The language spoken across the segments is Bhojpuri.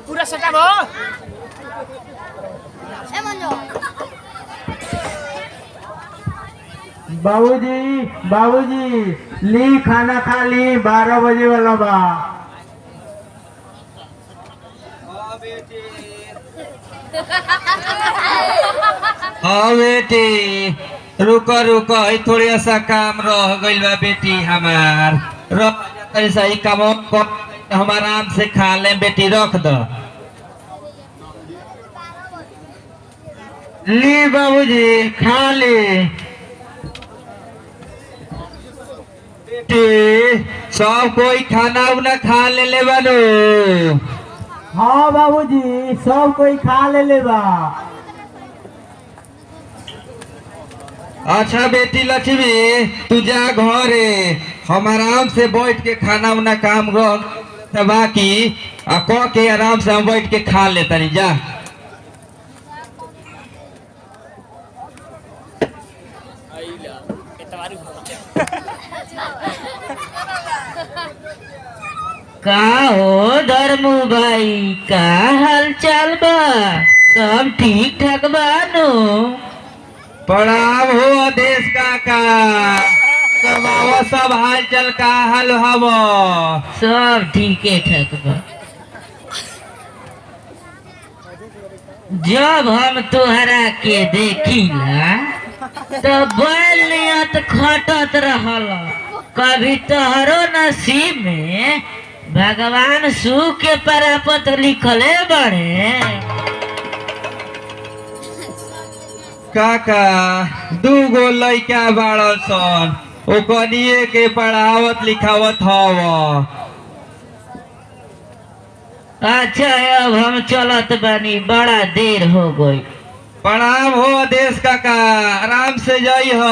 पूरा सेटअप हो बाबूजी बाबूजी ली खाना खा ली 12 बजे वाला बा। हाँ बेटी रुको रुको थोड़ी सा काम रह गइल बा बेटी हमार सही काम हम आराम से खा ले बेटी रख दो। ली बाबूजी खा ली। बेटी सब कोई खाना उना खा ले बानो। हाँ बाबूजी सब कोई खा ले बा। अच्छा बेटी लक्ष्मी तू जा घरे हम आराम से बैठ के खाना उना काम रख बाकी कह के आराम से हम बैठ के खा ले तनी जा। का हो धर्मू भाई का हाल चाल बा सब ठीक ठाक बा नो। प्रणाम हो देश काका सब हाल चल का हाल हव सब ठीके ठाक बा। जब हम तोहरा के देखिला तो बैल नियत खटत रहल। कभी तोहरो नसीब में भगवान सुख के परापत लिखले बड़े। काका दूगो लइका बाड़न सन ओकनिए के पढ़ावत लिखावत हव। अच्छा अब हम चलत बानी बड़ा देर हो गई। प्रणाम हो देश काका आराम से जाई ह।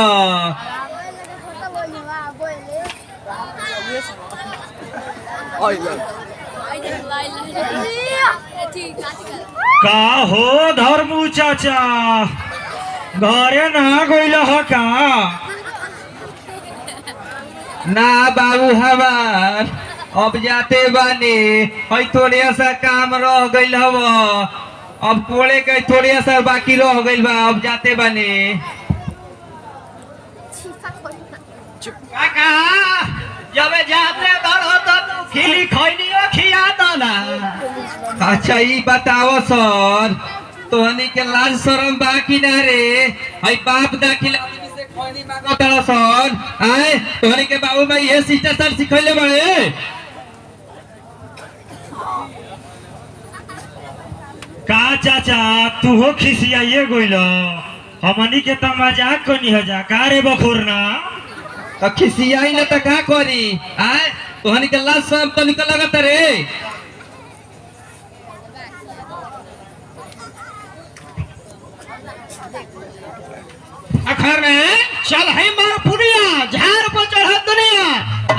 का हो धर्मू चाचा घरे ना गइल ह का? ना बाबू हमार अब जाते बानी हई थोड़े सा काम रह गइल हव अब कोड़े के थोड़े सा बाकी रह गइल बा अब जाते बानी। काका जब जाते बड़ो तो खिली खैनियो खिया दो ना। अच्छा ई बताओ सर तोहनी के लाज शरम बा कि ना रे हई बाप दाखिल आदमी से खैनी मांगो तड़ा सर आए तोहनी के बाबू भाई ये सिस्टर सर सिखैले बड़े। का चाचा तू हो खिसियाइए गइल हमनी के त मजाक कनी हो जा का रे बखोरना। तो खिसियाई न त का करी आए तोहनी के लाज शरम तो निकल लगत रे। अखर में चल है मार पुड़िया झाड़ पर चढ़ा दुनिया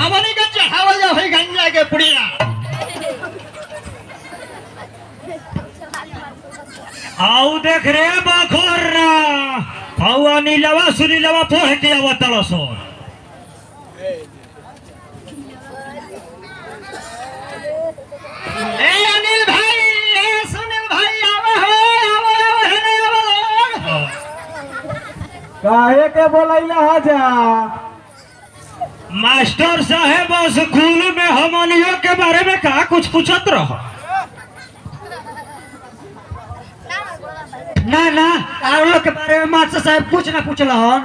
हमनी के चढ़ावल जा है गंजा के पुड़िया। आउ देख रे बखोरना आउ नीलवा सुनीलवा पोह के आवतल सो। ए अनिल भाई ए सुनील भाई आवे हो आवे काहे के बोलैला ह जा। मास्टर साहेब स्कूल में हमनियों के बारे में का कुछ पूछत रह। ना ना आप लोग के बारे में मास्टर साहब कुछ ना पूछला हन।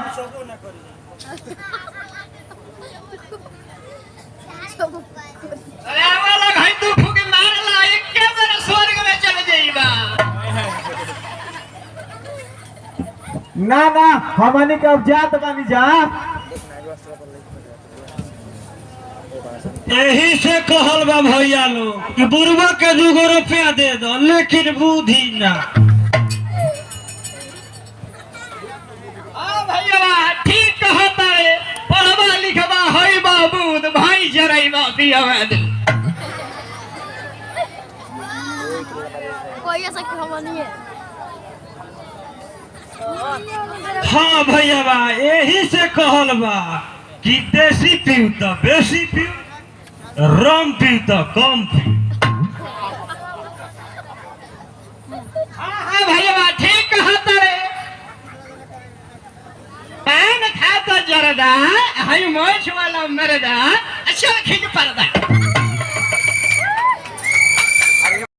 अरे वाला भाई तू फुकी मारला एक के बार स्वर्ग में चले जाईबा। ना ना हमनी के अब जात बानी जा। यही से कहल बा भैया लोग कि बुढ़वा के 2 रुपया दे दो लेकिन बुद्धि ना। ठीक कहता है पढ़वा लिखवा है बाबू भाई जराइबा पियावा दे। कोई ऐसा खबर नहीं है। हाँ भैया यही से कहल बा कि देसी पीऊ तो बेसी पीऊ। रम पी तो कम पी। हाँ भैया ठीक कहता रे। पान खा तो जरदा हई मोछ वाला मरदा अच्छा खिज परदा।